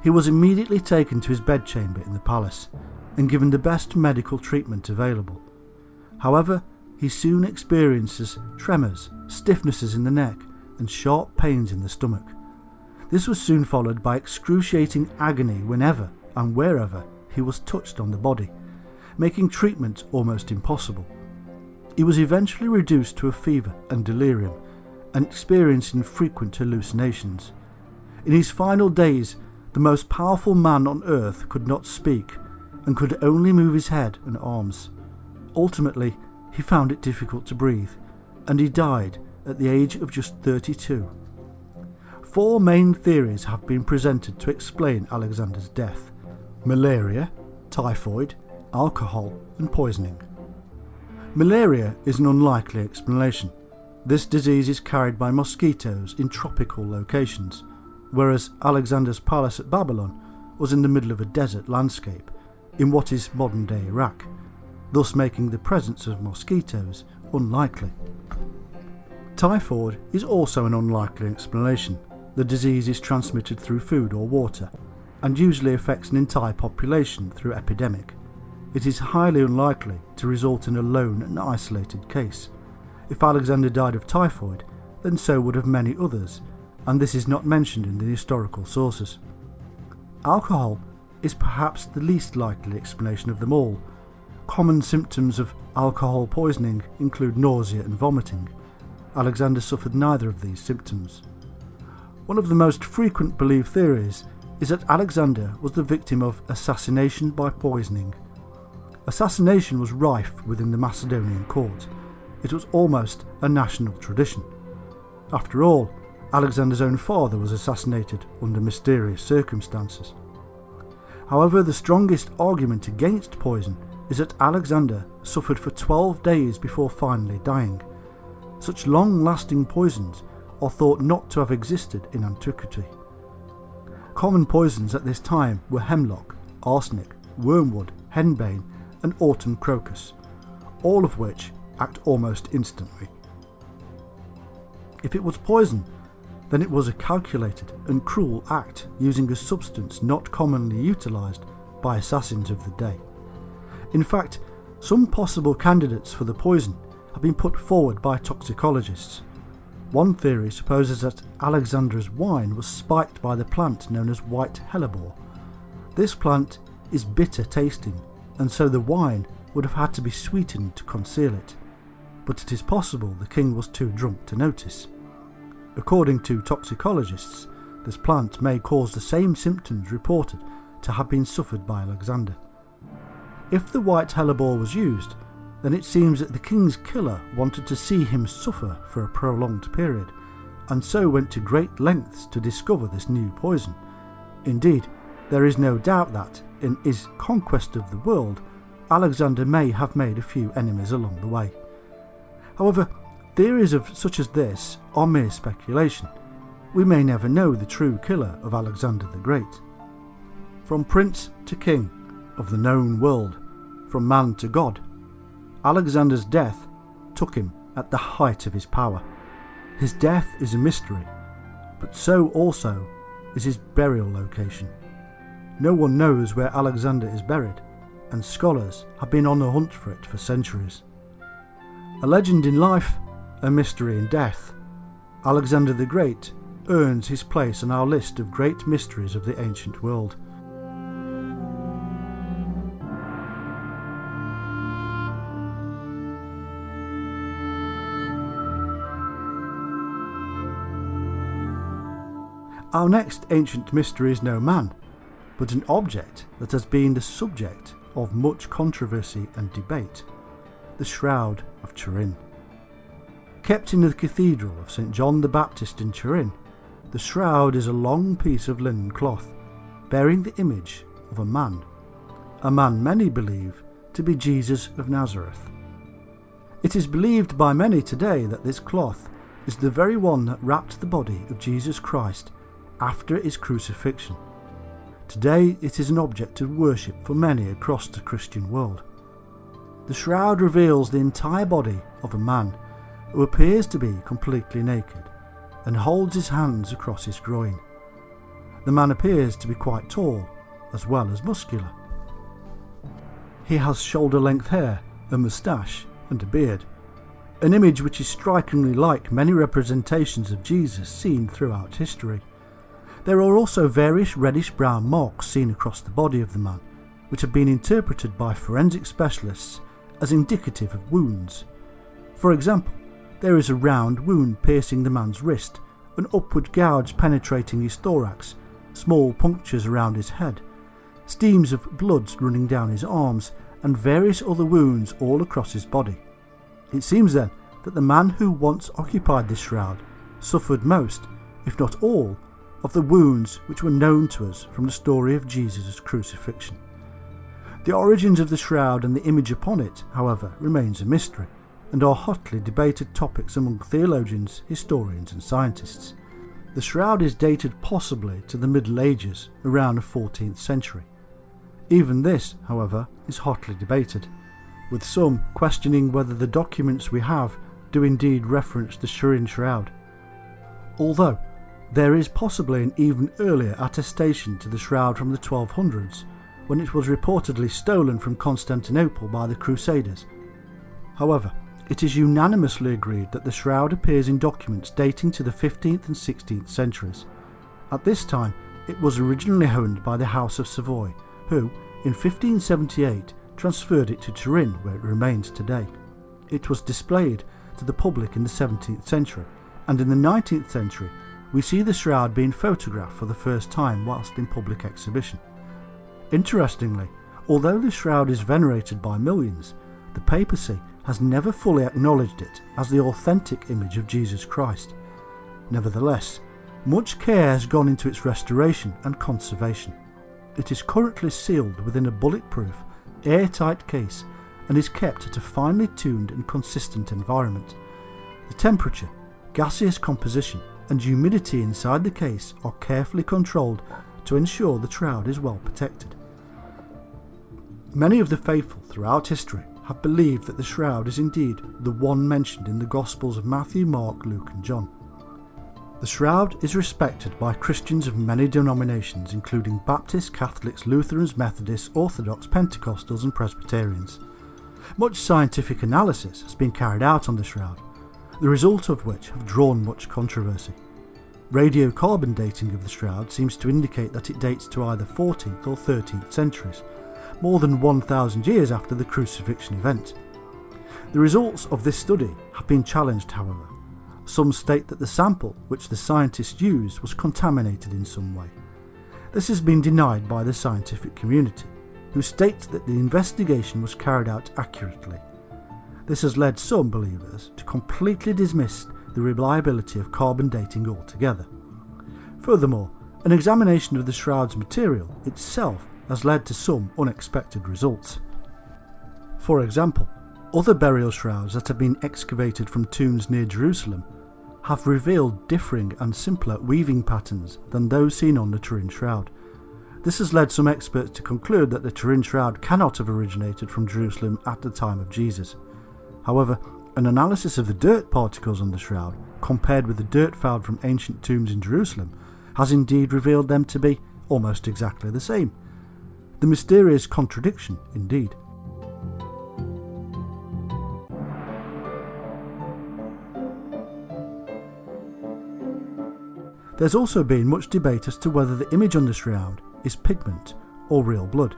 Speaker 1: He was immediately taken to his bedchamber in the palace and given the best medical treatment available. However, he soon experiences tremors, stiffnesses in the neck, and sharp pains in the stomach. This was soon followed by excruciating agony whenever and wherever he was touched on the body, making treatment almost impossible. He was eventually reduced to a fever and delirium, and experiencing frequent hallucinations. In his final days, the most powerful man on earth could not speak, and could only move his head and arms. Ultimately, he found it difficult to breathe, and he died at the age of just 32. 4 main theories have been presented to explain Alexander's death: malaria, typhoid, alcohol, and poisoning. Malaria is an unlikely explanation. This disease is carried by mosquitoes in tropical locations, whereas Alexander's palace at Babylon was in the middle of a desert landscape in what is modern-day Iraq, thus making the presence of mosquitoes unlikely. Typhoid is also an unlikely explanation. The disease is transmitted through food or water, and usually affects an entire population through epidemic. It is highly unlikely to result in a lone and isolated case. If Alexander died of typhoid, then so would have many others, and this is not mentioned in the historical sources. Alcohol is perhaps the least likely explanation of them all. Common symptoms of alcohol poisoning include nausea and vomiting. Alexander suffered neither of these symptoms. One of the most frequent believed theories is that Alexander was the victim of assassination by poisoning. Assassination was rife within the Macedonian court. It was almost a national tradition. After all, Alexander's own father was assassinated under mysterious circumstances. However, the strongest argument against poison is that Alexander suffered for 12 days before finally dying. Such long-lasting poisons are thought not to have existed in antiquity. Common poisons at this time were hemlock, arsenic, wormwood, henbane, and autumn crocus, all of which act almost instantly. If it was poison, then it was a calculated and cruel act using a substance not commonly utilised by assassins of the day. In fact, some possible candidates for the poison have been put forward by toxicologists. One theory supposes that Alexander's wine was spiked by the plant known as white hellebore. This plant is bitter tasting, and so the wine would have had to be sweetened to conceal it, but it is possible the king was too drunk to notice. According to toxicologists, this plant may cause the same symptoms reported to have been suffered by Alexander. If the white hellebore was used, then it seems that the king's killer wanted to see him suffer for a prolonged period, and so went to great lengths to discover this new poison. Indeed, there is no doubt that, in his conquest of the world, Alexander may have made a few enemies along the way. However, theories such as this are mere speculation. We may never know the true killer of Alexander the Great. From prince to king, of the known world, from man to God. Alexander's death took him at the height of his power. His death is a mystery, but so also is his burial location. No one knows where Alexander is buried, and scholars have been on the hunt for it for centuries. A legend in life, a mystery in death, Alexander the Great earns his place on our list of great mysteries of the ancient world. Our next ancient mystery is no man, but an object that has been the subject of much controversy and debate, the Shroud of Turin. Kept in the Cathedral of St. John the Baptist in Turin, the shroud is a long piece of linen cloth bearing the image of a man many believe to be Jesus of Nazareth. It is believed by many today that this cloth is the very one that wrapped the body of Jesus Christ after his crucifixion. Today it is an object of worship for many across the Christian world. The shroud reveals the entire body of a man who appears to be completely naked and holds his hands across his groin. The man appears to be quite tall as well as muscular. He has shoulder-length hair, a moustache and a beard, an image which is strikingly like many representations of Jesus seen throughout history. There are also various reddish-brown marks seen across the body of the man, which have been interpreted by forensic specialists as indicative of wounds. For example, there is a round wound piercing the man's wrist, an upward gouge penetrating his thorax, small punctures around his head, streams of blood running down his arms, and various other wounds all across his body. It seems then that the man who once occupied this shroud suffered most, if not all, of the wounds which were known to us from the story of Jesus' crucifixion. The origins of the shroud and the image upon it, however, remains a mystery, and are hotly debated topics among theologians, historians and scientists. The shroud is dated possibly to the Middle Ages, around the 14th century. Even this, however, is hotly debated, with some questioning whether the documents we have do indeed reference the Turin shroud. Although there is possibly an even earlier attestation to the shroud from the 1200s, when it was reportedly stolen from Constantinople by the Crusaders. However, it is unanimously agreed that the shroud appears in documents dating to the 15th and 16th centuries. At this time, it was originally owned by the House of Savoy, who, in 1578, transferred it to Turin, where it remains today. It was displayed to the public in the 17th century, and in the 19th century, we see the shroud being photographed for the first time whilst in public exhibition. Interestingly, although the shroud is venerated by millions, the papacy has never fully acknowledged it as the authentic image of Jesus Christ. Nevertheless, much care has gone into its restoration and conservation. It is currently sealed within a bulletproof, airtight case and is kept at a finely tuned and consistent environment. The temperature, gaseous composition and humidity inside the case are carefully controlled to ensure the shroud is well protected. Many of the faithful throughout history have believed that the shroud is indeed the one mentioned in the Gospels of Matthew, Mark, Luke and John. The shroud is respected by Christians of many denominations, including Baptists, Catholics, Lutherans, Methodists, Orthodox, Pentecostals and Presbyterians. Much scientific analysis has been carried out on the shroud, the result of which have drawn much controversy. Radiocarbon dating of the shroud seems to indicate that it dates to either 14th or 13th centuries, more than 1,000 years after the crucifixion event. The results of this study have been challenged, however. Some state that the sample which the scientists used was contaminated in some way. This has been denied by the scientific community, who state that the investigation was carried out accurately. This has led some believers to completely dismiss the reliability of carbon dating altogether. Furthermore, an examination of the shroud's material itself has led to some unexpected results. For example, other burial shrouds that have been excavated from tombs near Jerusalem have revealed differing and simpler weaving patterns than those seen on the Turin shroud. This has led some experts to conclude that the Turin Shroud cannot have originated from Jerusalem at the time of Jesus. However, an analysis of the dirt particles on the shroud, compared with the dirt found from ancient tombs in Jerusalem, has indeed revealed them to be almost exactly the same. The mysterious contradiction, indeed. There's also been much debate as to whether the image on the shroud is pigment or real blood.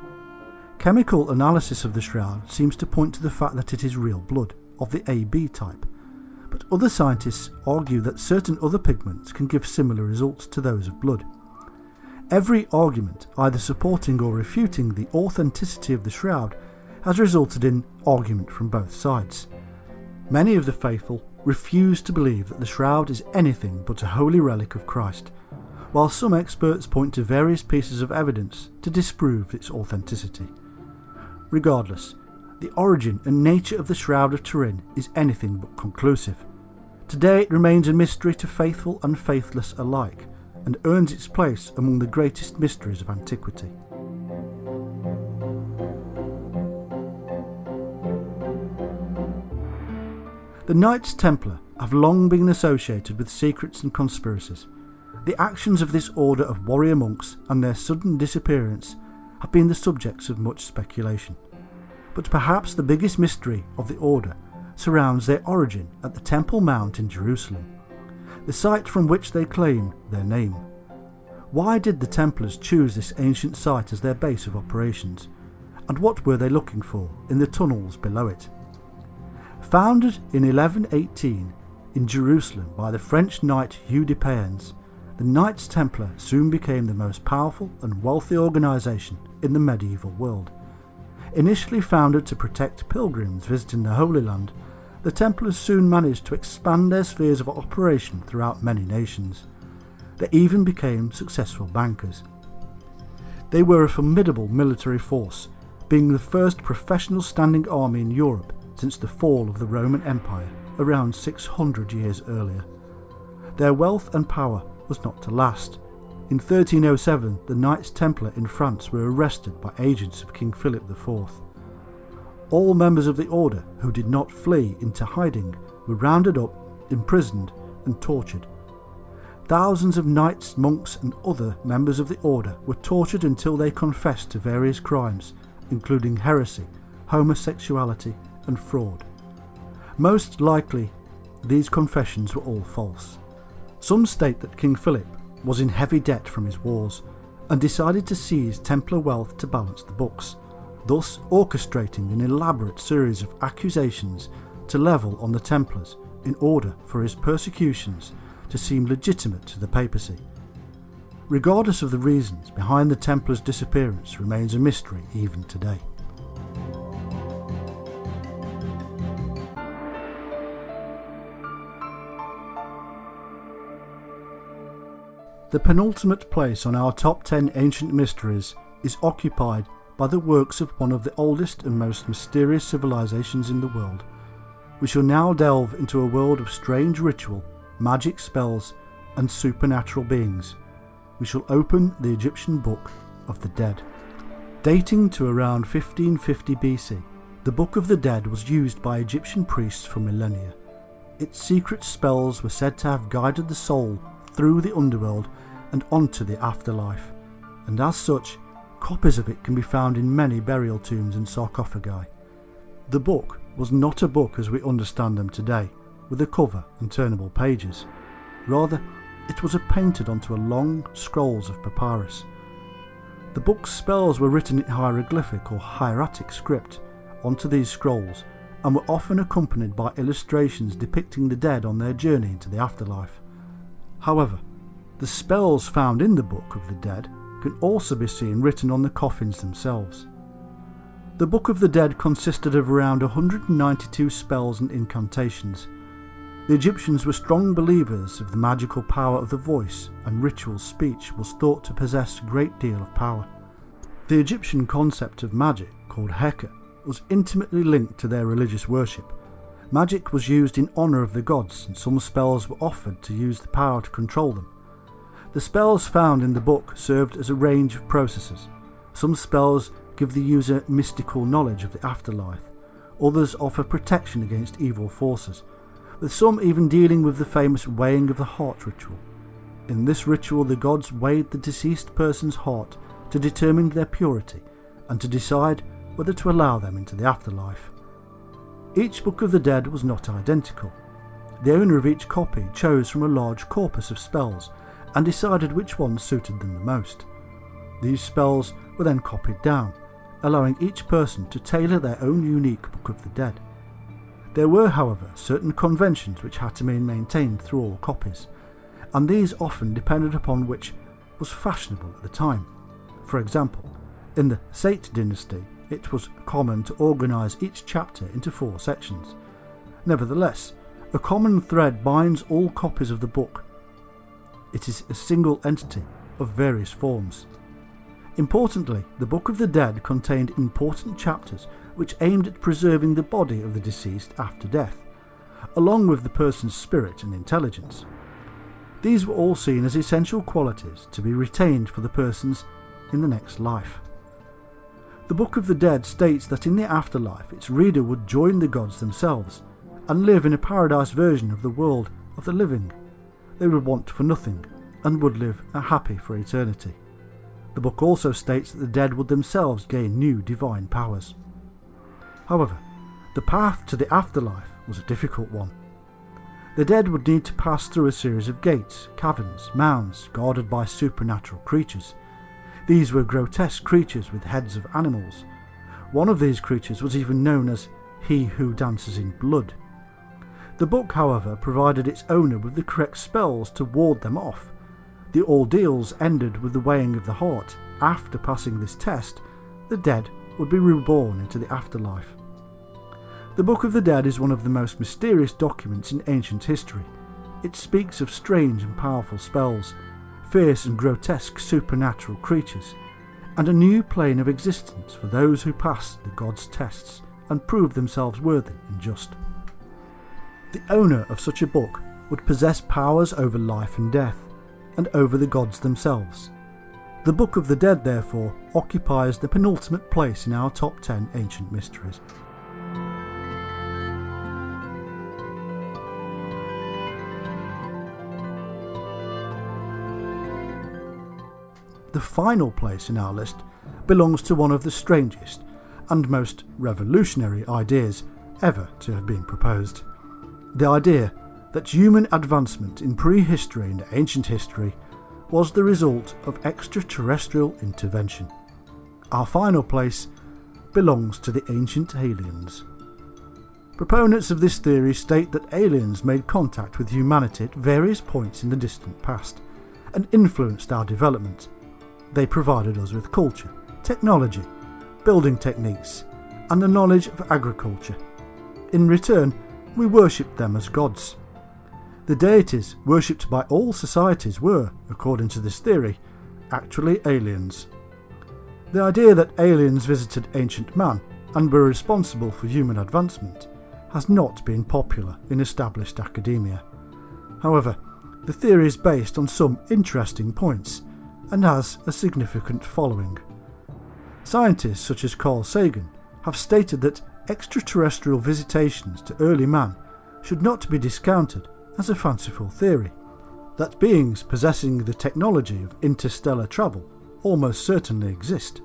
Speaker 1: Chemical analysis of the shroud seems to point to the fact that it is real blood, of the AB type, but other scientists argue that certain other pigments can give similar results to those of blood. Every argument, either supporting or refuting the authenticity of the shroud, has resulted in argument from both sides. Many of the faithful refuse to believe that the shroud is anything but a holy relic of Christ, while some experts point to various pieces of evidence to disprove its authenticity. Regardless, the origin and nature of the Shroud of Turin is anything but conclusive. Today it remains a mystery to faithful and faithless alike, and earns its place among the greatest mysteries of antiquity. The Knights Templar have long been associated with secrets and conspiracies. The actions of this order of warrior monks and their sudden disappearance have been the subjects of much speculation. But perhaps the biggest mystery of the order surrounds their origin at the Temple Mount in Jerusalem, the site from which they claim their name. Why did the Templars choose this ancient site as their base of operations, and what were they looking for in the tunnels below it? Founded in 1118 in Jerusalem by the French knight Hugh de Payens, the Knights Templar soon became the most powerful and wealthy organisation in the medieval world. Initially founded to protect pilgrims visiting the Holy Land, the Templars soon managed to expand their spheres of operation throughout many nations. They even became successful bankers. They were a formidable military force, being the first professional standing army in Europe since the fall of the Roman Empire around 600 years earlier. Their wealth and power was not to last. In 1307, the Knights Templar in France were arrested by agents of King Philip IV. All members of the order who did not flee into hiding were rounded up, imprisoned and tortured. Thousands of knights, monks and other members of the order were tortured until they confessed to various crimes, including heresy, homosexuality and fraud. Most likely, these confessions were all false. Some state that King Philip was in heavy debt from his wars and decided to seize Templar wealth to balance the books, thus orchestrating an elaborate series of accusations to level on the Templars in order for his persecutions to seem legitimate to the papacy. Regardless of the reasons behind the Templars' disappearance remains a mystery even today. The penultimate place on our top 10 ancient mysteries is occupied by the works of one of the oldest and most mysterious civilizations in the world. We shall now delve into a world of strange ritual, magic spells and supernatural beings. We shall open the Egyptian Book of the Dead. Dating to around 1550 BC, the Book of the Dead was used by Egyptian priests for millennia. Its secret spells were said to have guided the soul through the underworld and onto the afterlife, and as such, copies of it can be found in many burial tombs and sarcophagi. The book was not a book as we understand them today, with a cover and turnable pages. Rather, it was painted onto a long scrolls of papyrus. The book's spells were written in hieroglyphic or hieratic script onto these scrolls and were often accompanied by illustrations depicting the dead on their journey into the afterlife. However, the spells found in the Book of the Dead can also be seen written on the coffins themselves. The Book of the Dead consisted of around 192 spells and incantations. The Egyptians were strong believers of the magical power of the voice, and ritual speech was thought to possess a great deal of power. The Egyptian concept of magic, called Heka, was intimately linked to their religious worship. Magic was used in honour of the gods, and some spells were offered to use the power to control them. The spells found in the book served as a range of processes. Some spells give the user mystical knowledge of the afterlife, others offer protection against evil forces, with some even dealing with the famous weighing of the heart ritual. In this ritual, the gods weighed the deceased person's heart to determine their purity and to decide whether to allow them into the afterlife. Each Book of the Dead was not identical. The owner of each copy chose from a large corpus of spells and decided which ones suited them the most. These spells were then copied down, allowing each person to tailor their own unique Book of the Dead. There were, however, certain conventions which had to be maintained through all copies, and these often depended upon which was fashionable at the time. For example, in the Sate dynasty, it was common to organise each chapter into 4 sections. Nevertheless, a common thread binds all copies of the book. It is a single entity of various forms. Importantly, the Book of the Dead contained important chapters which aimed at preserving the body of the deceased after death, along with the person's spirit and intelligence. These were all seen as essential qualities to be retained for the persons in the next life. The Book of the Dead states that in the afterlife its reader would join the gods themselves and live in a paradise version of the world of the living. They would want for nothing and would live happy for eternity. The book also states that the dead would themselves gain new divine powers. However, the path to the afterlife was a difficult one. The dead would need to pass through a series of gates, caverns, mounds guarded by supernatural creatures. These were grotesque creatures with heads of animals. One of these creatures was even known as He Who Dances in Blood. The book, however, provided its owner with the correct spells to ward them off. The ordeals ended with the weighing of the heart. After passing this test, the dead would be reborn into the afterlife. The Book of the Dead is one of the most mysterious documents in ancient history. It speaks of strange and powerful spells, fierce and grotesque supernatural creatures, and a new plane of existence for those who pass the gods' tests and prove themselves worthy and just. The owner of such a book would possess powers over life and death, and over the gods themselves. The Book of the Dead, therefore, occupies the penultimate place in our top 10 ancient mysteries. The final place in our list belongs to one of the strangest and most revolutionary ideas ever to have been proposed. The idea that human advancement in prehistory and ancient history was the result of extraterrestrial intervention. Our final place belongs to the ancient aliens. Proponents of this theory state that aliens made contact with humanity at various points in the distant past and influenced our development. They provided us with culture, technology, building techniques, and the knowledge of agriculture. In return, we worshipped them as gods. The deities worshipped by all societies were, according to this theory, actually aliens. The idea that aliens visited ancient man and were responsible for human advancement has not been popular in established academia. However, the theory is based on some interesting points and has a significant following. Scientists such as Carl Sagan have stated that extraterrestrial visitations to early man should not be discounted as a fanciful theory, that beings possessing the technology of interstellar travel almost certainly exist.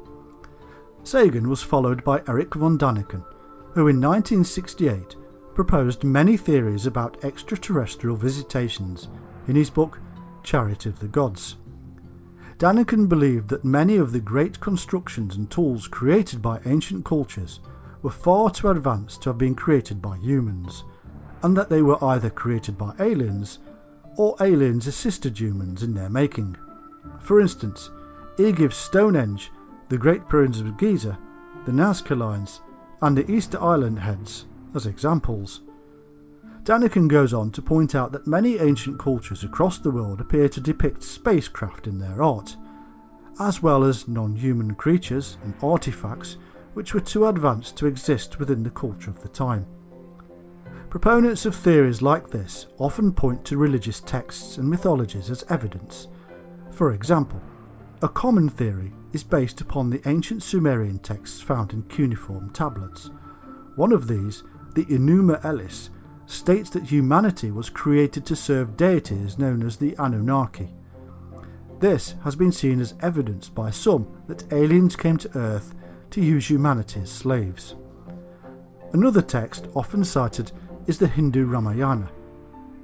Speaker 1: Sagan was followed by Erich von Däniken, who in 1968 proposed many theories about extraterrestrial visitations in his book Chariot of the Gods. Däniken believed that many of the great constructions and tools created by ancient cultures were far too advanced to have been created by humans, and that they were either created by aliens or aliens assisted humans in their making. For instance, he gives Stonehenge, the Great Pyramids of Giza, the Nazca Lines, and the Easter Island heads as examples. Däniken goes on to point out that many ancient cultures across the world appear to depict spacecraft in their art, as well as non-human creatures and artifacts which were too advanced to exist within the culture of the time. Proponents of theories like this often point to religious texts and mythologies as evidence, For example, a common theory is based upon the ancient Sumerian texts found in cuneiform tablets. One of these, the Enuma Elis, states that humanity was created to serve deities known as the Anunnaki. This has been seen as evidence by some that aliens came to Earth to use humanity as slaves. Another text often cited is the Hindu Ramayana.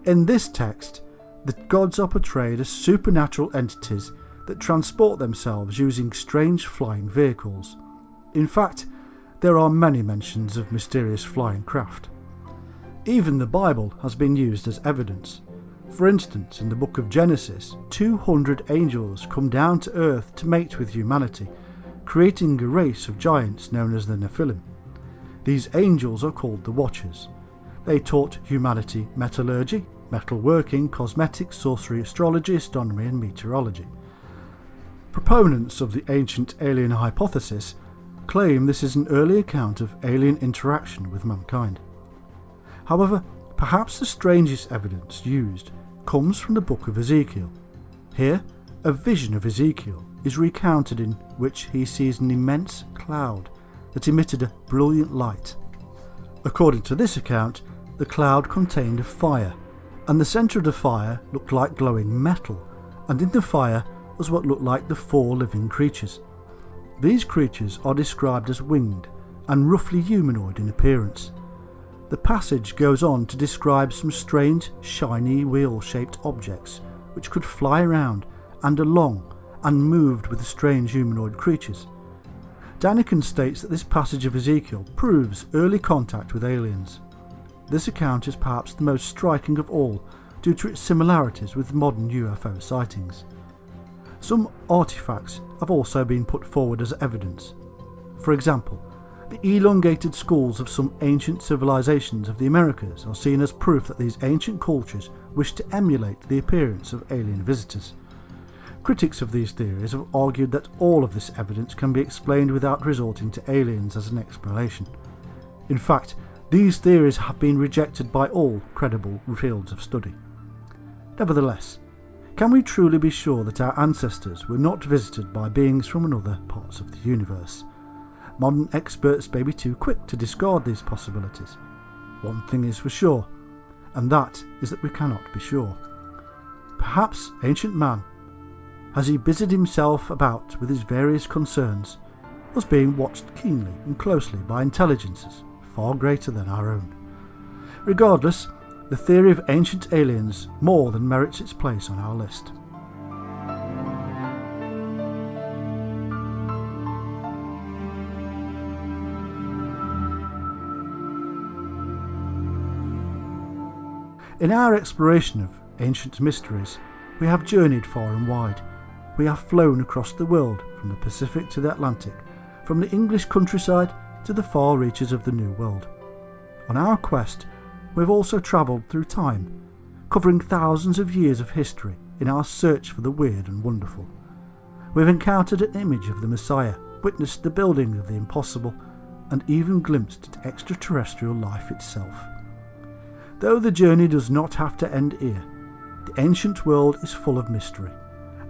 Speaker 1: In this text, the gods are portrayed as supernatural entities that transport themselves using strange flying vehicles. In fact, there are many mentions of mysterious flying craft. Even the Bible has been used as evidence. For instance, in the book of Genesis, 200 angels come down to earth to mate with humanity, creating a race of giants known as the Nephilim. These angels are called the Watchers. They taught humanity metallurgy, metalworking, cosmetics, sorcery, astrology, astronomy and meteorology. Proponents of the ancient alien hypothesis claim this is an early account of alien interaction with mankind. However, perhaps the strangest evidence used comes from the book of Ezekiel. Here, a vision of Ezekiel is recounted in which he sees an immense cloud that emitted a brilliant light. According to this account, the cloud contained a fire, and the centre of the fire looked like glowing metal, and in the fire was what looked like the 4 living creatures. These creatures are described as winged and roughly humanoid in appearance. The passage goes on to describe some strange, shiny, wheel-shaped objects which could fly around and along and moved with the strange humanoid creatures. Daniken states that this passage of Ezekiel proves early contact with aliens. This account is perhaps the most striking of all due to its similarities with modern UFO sightings. Some artifacts have also been put forward as evidence. For example, the elongated skulls of some ancient civilizations of the Americas are seen as proof that these ancient cultures wished to emulate the appearance of alien visitors. Critics of these theories have argued that all of this evidence can be explained without resorting to aliens as an explanation. In fact, these theories have been rejected by all credible fields of study. Nevertheless, can we truly be sure that our ancestors were not visited by beings from other parts of the universe? Modern experts may be too quick to discard these possibilities. One thing is for sure, and that is that we cannot be sure. Perhaps ancient man, as he busied himself about with his various concerns, was being watched keenly and closely by intelligences far greater than our own. Regardless, the theory of ancient aliens more than merits its place on our list. In our exploration of ancient mysteries, we have journeyed far and wide. We have flown across the world from the Pacific to the Atlantic, from the English countryside to the far reaches of the New World. On our quest, we've also travelled through time, covering thousands of years of history in our search for the weird and wonderful. We've encountered an image of the Messiah, witnessed the building of the impossible, and even glimpsed at extraterrestrial life itself. Though the journey does not have to end here, the ancient world is full of mystery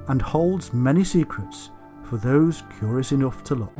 Speaker 1: and holds many secrets for those curious enough to look.